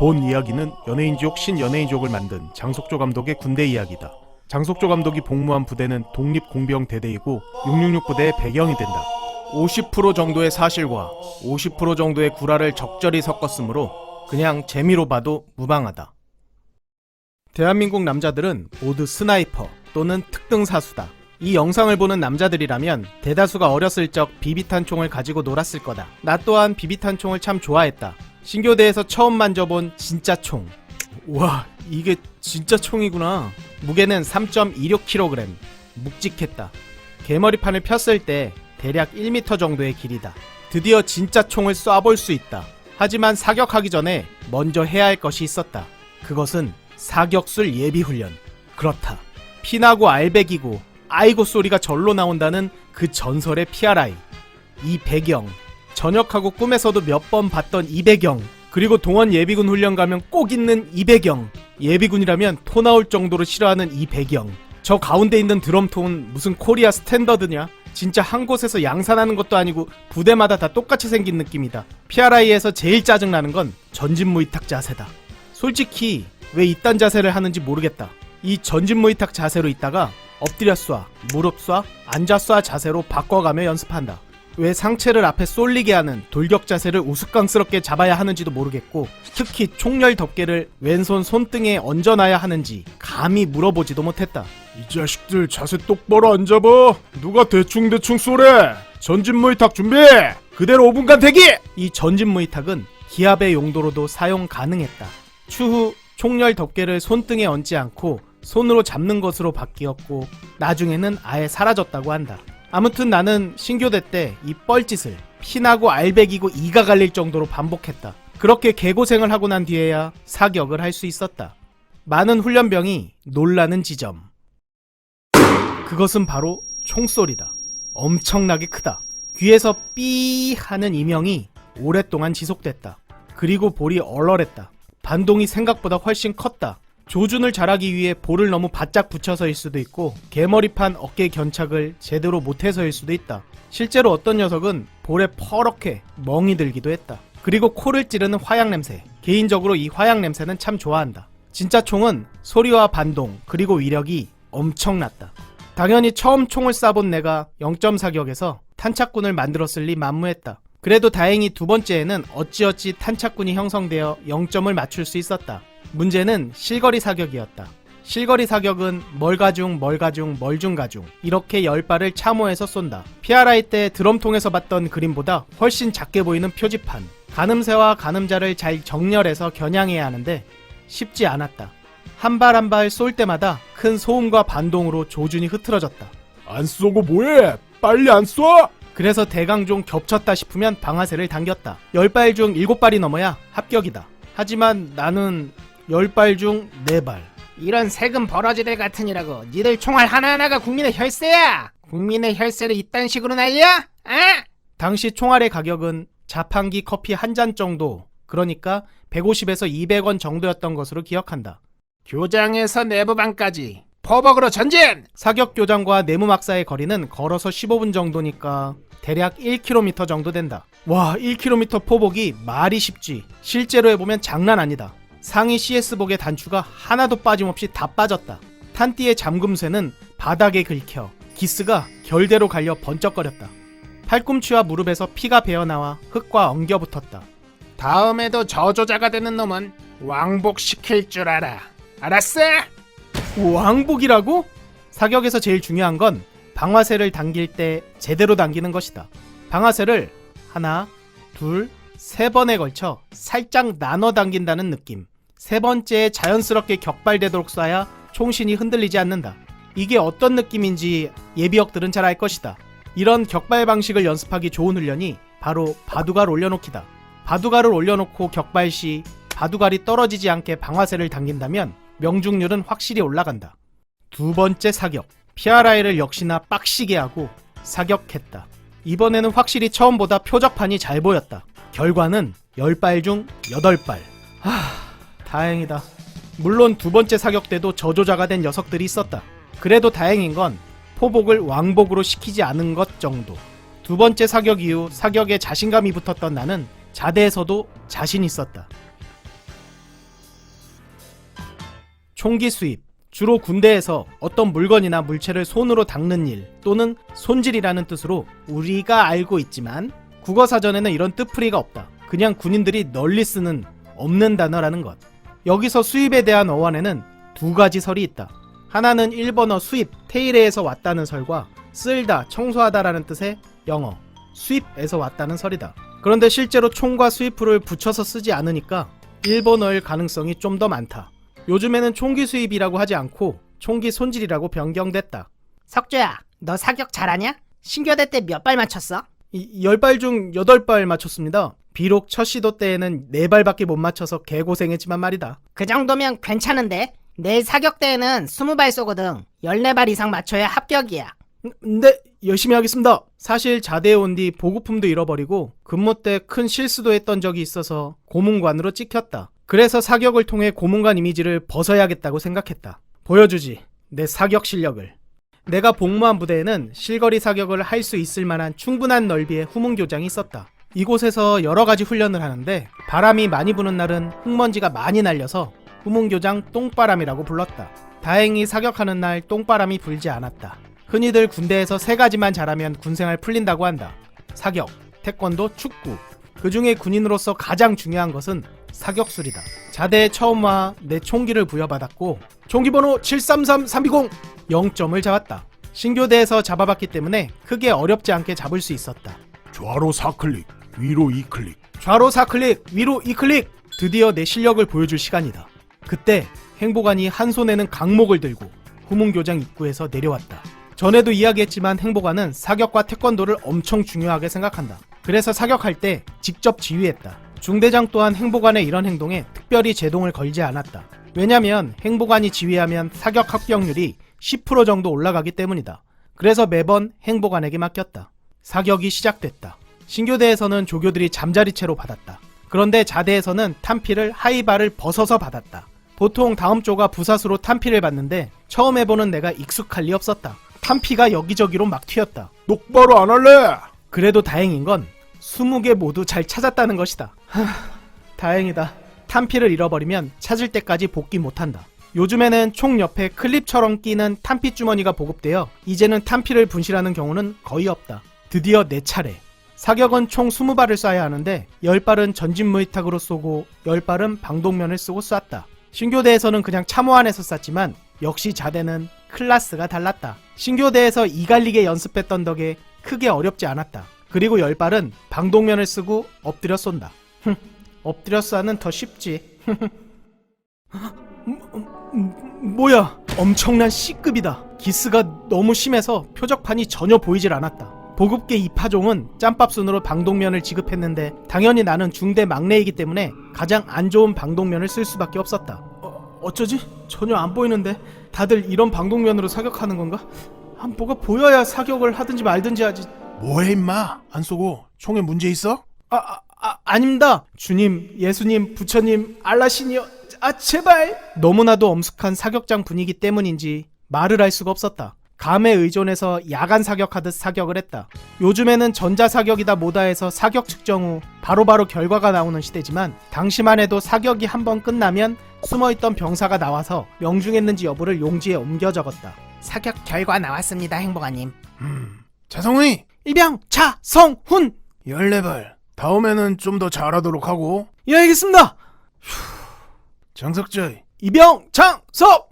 본 이야기는 연예인지옥 신연예인지옥을 만든 장석조 감독의 군대 이야기다. 장석조 감독이 복무한 부대는 독립공병대대이고 666 부대의 배경이 된다. 50% 정도의 사실과 50% 정도의 구라를 적절히 섞었으므로 그냥 재미로 봐도 무방하다. 대한민국 남자들은 모두 스나이퍼 또는 특등사수다. 이 영상을 보는 남자들이라면 대다수가 어렸을 적 비비탄 총을 가지고 놀았을 거다. 나 또한 비비탄 총을 참 좋아했다. 신교대에서 처음 만져본 진짜 총. 우와, 이게 진짜 총이구나. 무게는 3.26kg. 묵직했다. 개머리판을 폈을 때 대략 1m 정도의 길이다. 드디어 진짜 총을 쏴볼 수 있다. 하지만 사격하기 전에 먼저 해야 할 것이 있었다. 그것은 사격술 예비훈련. 그렇다. 피나고 알배기고 아이고 소리가 절로 나온다는 그 전설의 PRI. 이 배경, 전역하고 꿈에서도 몇 번 봤던 이 배경, 그리고 동원 예비군 훈련 가면 꼭 있는 이 배경, 예비군이라면 토 나올 정도로 싫어하는 이 배경, 저 가운데 있는 드럼통은 무슨 코리아 스탠더드냐? 진짜 한 곳에서 양산하는 것도 아니고 부대마다 다 똑같이 생긴 느낌이다. PRI에서 제일 짜증나는 건 전진무이탁 자세다. 솔직히 왜 이딴 자세를 하는지 모르겠다. 이 전진무이탁 자세로 있다가 엎드려 쏴, 무릎 쏴, 앉아 쏴 자세로 바꿔가며 연습한다. 왜 상체를 앞에 쏠리게 하는 돌격 자세를 우스꽝스럽게 잡아야 하는지도 모르겠고, 특히 총열 덮개를 왼손 손등에 얹어놔야 하는지 감히 물어보지도 못했다. 이 자식들 자세 똑바로 앉아봐. 누가 대충대충 쏘래. 전진무이탁 준비. 그대로 5분간 대기. 이 전진무이탁은 기압의 용도로도 사용 가능했다. 추후 총열 덮개를 손등에 얹지 않고 손으로 잡는 것으로 바뀌었고 나중에는 아예 사라졌다고 한다. 아무튼 나는 신교대 때 이 뻘짓을 피나고 알배기고 이가 갈릴 정도로 반복했다. 그렇게 개고생을 하고 난 뒤에야 사격을 할 수 있었다. 많은 훈련병이 놀라는 지점. 그것은 바로 총소리다. 엄청나게 크다. 귀에서 삐 하는 이명이 오랫동안 지속됐다. 그리고 볼이 얼얼했다. 반동이 생각보다 훨씬 컸다. 조준을 잘하기 위해 볼을 너무 바짝 붙여서일 수도 있고 개머리판 어깨 견착을 제대로 못해서일 수도 있다. 실제로 어떤 녀석은 볼에 퍼렇게 멍이 들기도 했다. 그리고 코를 찌르는 화약 냄새. 개인적으로 이 화약 냄새는 참 좋아한다. 진짜 총은 소리와 반동 그리고 위력이 엄청났다. 당연히 처음 총을 쏴본 내가 0점 사격에서 탄착군을 만들었을 리 만무했다. 그래도 다행히 두 번째에는 어찌어찌 탄착군이 형성되어 0점을 맞출 수 있었다. 문제는 실거리 사격이었다. 실거리 사격은 멀가중 멀중가중 이렇게 10발을 참호해서 쏜다. PRI 때 드럼통에서 봤던 그림보다 훨씬 작게 보이는 표지판. 가늠새와 가늠자를 잘 정렬해서 겨냥해야 하는데 쉽지 않았다. 한 발 한 발 쏠 때마다 큰 소음과 반동으로 조준이 흐트러졌다. 안 쏘고 뭐해? 빨리 안 쏴! 그래서 대강종 겹쳤다 싶으면 방아쇠를 당겼다. 10발 중 7발이 넘어야 합격이다. 하지만 나는 10발 중 4발. 이런 세금 버러지들 같으니라고. 니들 총알 하나하나가 국민의 혈세야. 국민의 혈세를 이딴 식으로 날려? 당시 총알의 가격은 자판기 커피 한 잔 정도, 그러니까 150에서 200원 정도였던 것으로 기억한다. 교장에서 내부방까지 포복으로 전진! 사격 교장과 내무막사의 거리는 걸어서 15분 정도니까 대략 1km 정도 된다. 와, 1km 포복이 말이 쉽지 실제로 해보면 장난 아니다. 상의 CS복의 단추가 하나도 빠짐없이 다 빠졌다. 탄띠의 잠금쇠는 바닥에 긁혀 기스가 결대로 갈려 번쩍거렸다. 팔꿈치와 무릎에서 피가 배어나와 흙과 엉겨붙었다. 다음에도 저조자가 되는 놈은 왕복시킬 줄 알아. 알았어? 왕복이라고? 사격에서 제일 중요한 건 방아쇠를 당길 때 제대로 당기는 것이다. 방아쇠를 하나, 둘, 세 번에 걸쳐 살짝 나눠 당긴다는 느낌. 세 번째에 자연스럽게 격발되도록 쏴야 총신이 흔들리지 않는다. 이게 어떤 느낌인지 예비역들은 잘 알 것이다. 이런 격발 방식을 연습하기 좋은 훈련이 바로 바둑알 올려놓기다. 바둑알을 올려놓고 격발 시 바둑알이 떨어지지 않게 방아쇠를 당긴다면 명중률은 확실히 올라간다. 두 번째 사격. PRI를 역시나 빡시게 하고 사격했다. 이번에는 확실히 처음보다 표적판이 잘 보였다. 결과는 10발 중 8발. 다행이다. 물론 두 번째 사격 때도 저조자가 된 녀석들이 있었다. 그래도 다행인 건 포복을 왕복으로 시키지 않은 것 정도. 두 번째 사격 이후 사격에 자신감이 붙었던 나는 자대에서도 자신 있었다. 총기 수입, 주로 군대에서 어떤 물건이나 물체를 손으로 닦는 일 또는 손질이라는 뜻으로 우리가 알고 있지만 국어사전에는 이런 뜻풀이가 없다. 그냥 군인들이 널리 쓰는 없는 단어라는 것. 여기서 수입에 대한 어원에는 두 가지 설이 있다. 하나는 일본어 수입, 테이레에서 왔다는 설과 쓸다, 청소하다라는 뜻의 영어 수입에서 왔다는 설이다. 그런데 실제로 총과 수입풀을 붙여서 쓰지 않으니까 일본어일 가능성이 좀 더 많다. 요즘에는 총기 수입이라고 하지 않고 총기 손질이라고 변경됐다. 석조야, 너 사격 잘하냐? 신교대 때 몇 발 맞췄어? 10발 중 8발 맞췄습니다. 비록 첫 시도 때에는 4발밖에 못 맞춰서 개고생했지만 말이다. 그 정도면 괜찮은데? 내일 사격 때에는 20발 쏘거든. 14발 이상 맞춰야 합격이야. 네, 열심히 하겠습니다. 사실 자대에 온 뒤 보급품도 잃어버리고 근무 때 큰 실수도 했던 적이 있어서 고문관으로 찍혔다. 그래서 사격을 통해 고문관 이미지를 벗어야겠다고 생각했다. 보여주지, 내 사격 실력을. 내가 복무한 부대에는 실거리 사격을 할 수 있을 만한 충분한 넓이의 후문교장이 있었다. 이곳에서 여러 가지 훈련을 하는데 바람이 많이 부는 날은 흙먼지가 많이 날려서 후문교장 똥바람이라고 불렀다. 다행히 사격하는 날 똥바람이 불지 않았다. 흔히들 군대에서 3가지만 잘하면 군생활 풀린다고 한다. 사격, 태권도, 축구. 그 중에 군인으로서 가장 중요한 것은 사격술이다. 자대에 처음 와 내 총기를 부여받았고 총기 번호 733320 0점을 잡았다. 신교대에서 잡아봤기 때문에 크게 어렵지 않게 잡을 수 있었다. 좌로 4클릭, 위로 2클릭. 좌로 4클릭, 위로 2클릭. 드디어 내 실력을 보여줄 시간이다. 그때 행보관이 한 손에는 강목을 들고 후문교장 입구에서 내려왔다. 전에도 이야기했지만 행보관은 사격과 태권도를 엄청 중요하게 생각한다. 그래서 사격할 때 직접 지휘했다. 중대장 또한 행보관의 이런 행동에 특별히 제동을 걸지 않았다. 왜냐면 행보관이 지휘하면 사격 합격률이 10% 정도 올라가기 때문이다. 그래서 매번 행보관에게 맡겼다. 사격이 시작됐다. 신교대에서는 조교들이 잠자리채로 받았다. 그런데 자대에서는 탄피를 하이바를 벗어서 받았다. 보통 다음 조가 부사수로 탄피를 받는데 처음 해보는 내가 익숙할 리 없었다. 탄피가 여기저기로 막 튀었다. 똑바로 안 할래? 그래도 다행인 건 20개 모두 잘 찾았다는 것이다. 다행이다. 탄피를 잃어버리면 찾을 때까지 복귀 못한다. 요즘에는 총 옆에 클립처럼 끼는 탄피 주머니가 보급되어 이제는 탄피를 분실하는 경우는 거의 없다. 드디어 내 차례. 사격은 총 20발을 쏴야 하는데 10발은 전진 무이탁으로 쏘고 10발은 방독면을 쓰고 쐈다. 신교대에서는 그냥 참호 안에서 쐈지만 역시 자대는 클래스가 달랐다. 신교대에서 이갈리게 연습했던 덕에 크게 어렵지 않았다. 그리고 10발은 방독면을 쓰고 엎드려 쏜다. 엎드려 쏴는 더 쉽지. 뭐야? 엄청난 C급이다. 기스가 너무 심해서 표적판이 전혀 보이질 않았다. 보급계 2파종은 짬밥순으로 방독면을 지급했는데 당연히 나는 중대 막내이기 때문에 가장 안 좋은 방독면을 쓸 수밖에 없었다. 어쩌지? 전혀 안 보이는데 다들 이런 방독면으로 사격하는 건가? 뭐가 보여야 사격을 하든지 말든지 하지. 뭐해 임마? 안 쏘고 총에 문제 있어? 아닙니다. 주님, 예수님, 부처님, 알라시니여, 제발. 너무나도 엄숙한 사격장 분위기 때문인지 말을 할 수가 없었다. 감에 의존해서 야간 사격하듯 사격을 했다. 요즘에는 전자사격이다 뭐다 해서 사격 측정 후 바로바로 결과가 나오는 시대지만 당시만 해도 사격이 한번 끝나면 숨어있던 병사가 나와서 명중했는지 여부를 용지에 옮겨 적었다. 사격 결과 나왔습니다, 행보관님. 자성훈이 일병 차성훈. 14발. 다음에는 좀 더 잘하도록 하고. 예, 알겠습니다. 장석재 이병 장석.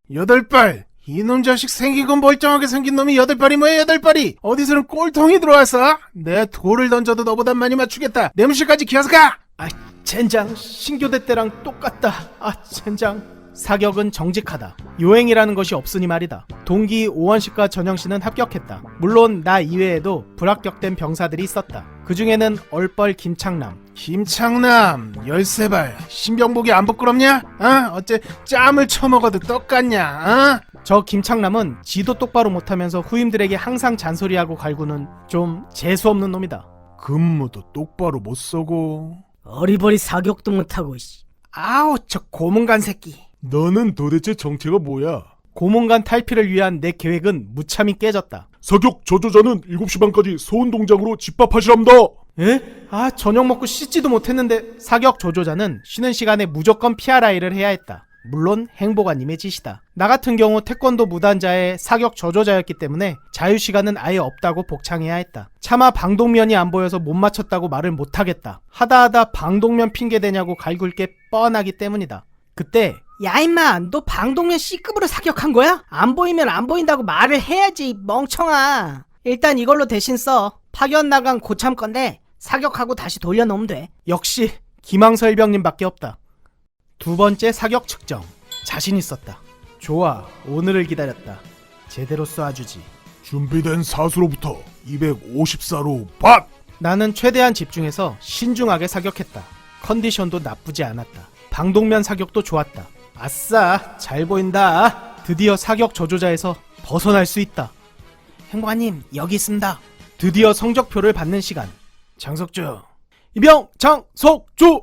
8발. 이놈 자식 생긴 건 멀쩡하게 생긴 놈이 8발이 뭐야 8발이. 어디서는 꼴통이 들어왔어? 내 돌을 던져도 너보단 많이 맞추겠다. 내무실까지 기어서 가. 젠장, 신교대 때랑 똑같다. 젠장. 사격은 정직하다. 요행이라는 것이 없으니 말이다. 동기 오원식과 전영씨는 합격했다. 물론 나 이외에도 불합격된 병사들이 있었다. 그 중에는 얼뻘 김창남. 김창남 13발. 신병복이 안 부끄럽냐? 어째 짬을 처먹어도 똑같냐? 저 김창남은 지도 똑바로 못하면서 후임들에게 항상 잔소리하고 갈구는 좀 재수없는 놈이다. 근무도 똑바로 못 쏘고. 어리버리 사격도 못하고. 저 고문관 새끼. 너는 도대체 정체가 뭐야? 고문관 탈피를 위한 내 계획은 무참히 깨졌다. 사격 저조자는 7시 반까지 소운동장으로 집합하시랍니다. 에? 저녁 먹고 씻지도 못했는데. 사격 조조자는 쉬는 시간에 무조건 PRI를 해야 했다. 물론 행보관님의 지시다. 나 같은 경우 태권도 무단자의 사격 저조자였기 때문에 자유시간은 아예 없다고 복창해야 했다. 차마 방독면이 안 보여서 못 맞췄다고 말을 못하겠다. 하다하다 방독면 핑계대냐고 갈굴 게 뻔하기 때문이다. 그때 야 임마 너 방독면 C급으로 사격한 거야? 안 보이면 안 보인다고 말을 해야지 멍청아. 일단 이걸로 대신 써. 파견 나간 고참 건데 사격하고 다시 돌려놓으면 돼. 역시 김항서 일병님밖에 없다. 두 번째 사격 측정. 자신 있었다. 좋아, 오늘을 기다렸다. 제대로 쏴주지. 준비된 사수로부터 254로 밭! 나는 최대한 집중해서 신중하게 사격했다. 컨디션도 나쁘지 않았다. 방독면 사격도 좋았다. 아싸, 잘 보인다. 드디어 사격 저조자에서 벗어날 수 있다. 행관님 여기 있습니다. 드디어 성적표를 받는 시간. 장석주, 이병 장석주.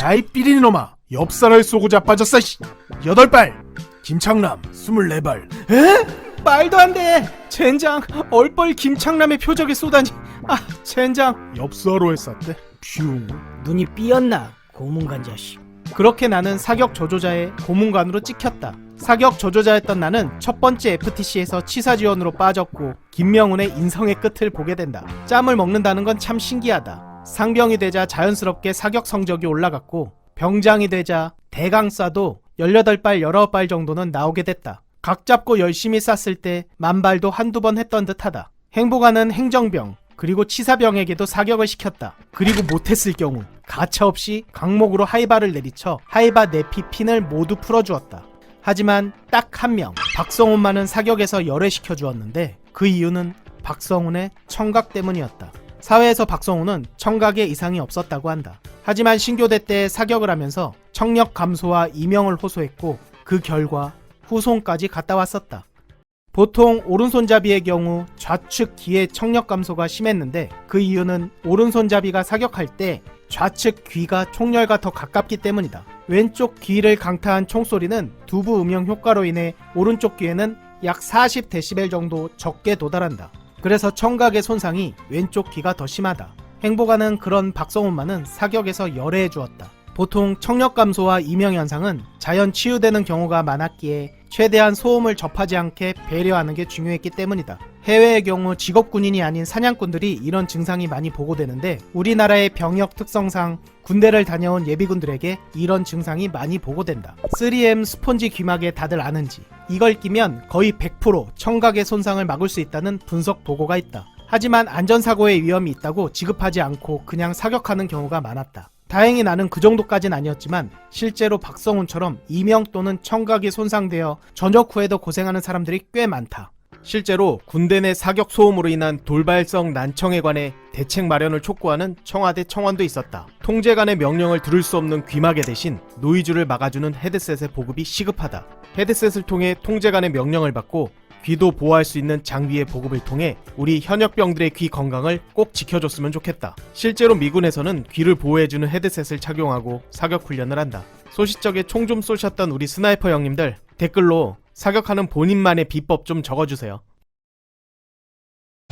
야이 삐리니 놈아, 엽사를 쏘고 자빠졌어. 8발, 김창남 24발. 말도 안 돼. 젠장, 얼뻘 김창남의 표적에 쏘다니. 아, 젠장. 엽사로에 쐈대. 퓨. 눈이 삐었나 고문관 자식. 그렇게 나는 사격 저조자의 고문관으로 찍혔다. 사격 저조자였던 나는 첫 번째 FTC에서 치사 지원으로 빠졌고 김명훈의 인성의 끝을 보게 된다. 짬을 먹는다는 건 참 신기하다. 상병이 되자 자연스럽게 사격 성적이 올라갔고 병장이 되자 대강쏴도 18발 19발 정도는 나오게 됐다. 각 잡고 열심히 쐈을 때 만발도 한두 번 했던 듯하다. 행보관은 행정병 그리고 치사병에게도 사격을 시켰다. 그리고 못했을 경우 가차없이 강목으로 하이바를 내리쳐 하이바 내피 핀을 모두 풀어주었다. 하지만 딱 한 명, 박성훈만은 사격에서 열애시켜 주었는데 그 이유는 박성훈의 청각 때문이었다. 사회에서 박성훈은 청각에 이상이 없었다고 한다. 하지만 신교대 때 사격을 하면서 청력 감소와 이명을 호소했고 그 결과 후손까지 갔다 왔었다. 보통 오른손잡이의 경우 좌측 귀의 청력 감소가 심했는데 그 이유는 오른손잡이가 사격할 때 좌측 귀가 총열과 더 가깝기 때문이다. 왼쪽 귀를 강타한 총소리는 두부 음영 효과로 인해 오른쪽 귀에는 약 40dB 정도 적게 도달한다. 그래서 청각의 손상이 왼쪽 귀가 더 심하다. 행보가는 그런 박성훈만은 사격에서 열애해 주었다. 보통 청력 감소와 이명 현상은 자연 치유되는 경우가 많았기에 최대한 소음을 접하지 않게 배려하는 게 중요했기 때문이다. 해외의 경우 직업 군인이 아닌 사냥꾼들이 이런 증상이 많이 보고되는데 우리나라의 병역 특성상 군대를 다녀온 예비군들에게 이런 증상이 많이 보고된다. 3M 스폰지 귀마개 다들 아는지 이걸 끼면 거의 100% 청각의 손상을 막을 수 있다는 분석 보고가 있다. 하지만 안전사고의 위험이 있다고 지급하지 않고 그냥 사격하는 경우가 많았다. 다행히 나는 그 정도까진 아니었지만 실제로 박성훈처럼 이명 또는 청각이 손상되어 전역 후에도 고생하는 사람들이 꽤 많다. 실제로 군대 내 사격 소음으로 인한 돌발성 난청에 관해 대책 마련을 촉구하는 청와대 청원도 있었다. 통제관의 명령을 들을 수 없는 귀마개 대신 노이즈를 막아주는 헤드셋의 보급이 시급하다. 헤드셋을 통해 통제관의 명령을 받고 귀도 보호할 수 있는 장비의 보급을 통해 우리 현역병들의 귀 건강을 꼭 지켜줬으면 좋겠다. 실제로 미군에서는 귀를 보호해주는 헤드셋을 착용하고 사격 훈련을 한다. 소시적에 총 좀 쏘셨던 우리 스나이퍼 형님들 댓글로 사격하는 본인만의 비법 좀 적어주세요.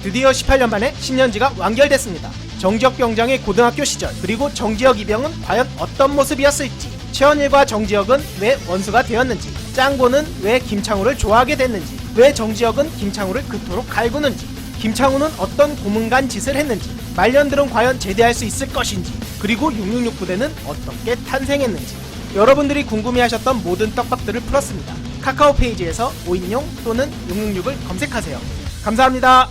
드디어 18년 만에 신년지가 완결됐습니다. 정지혁 병장의 고등학교 시절 그리고 정지혁 이병은 과연 어떤 모습이었을지, 최원일과 정지혁은 왜 원수가 되었는지, 짱보는 왜 김창우를 좋아하게 됐는지, 왜 정지혁은 김창우를 그토록 갈구는지, 김창우는 어떤 고문간 짓을 했는지, 말년들은 과연 제대할 수 있을 것인지, 그리고 666 부대는 어떻게 탄생했는지 여러분들이 궁금해하셨던 모든 떡밥들을 풀었습니다. 카카오 페이지에서 5인용 또는 666을 검색하세요. 감사합니다.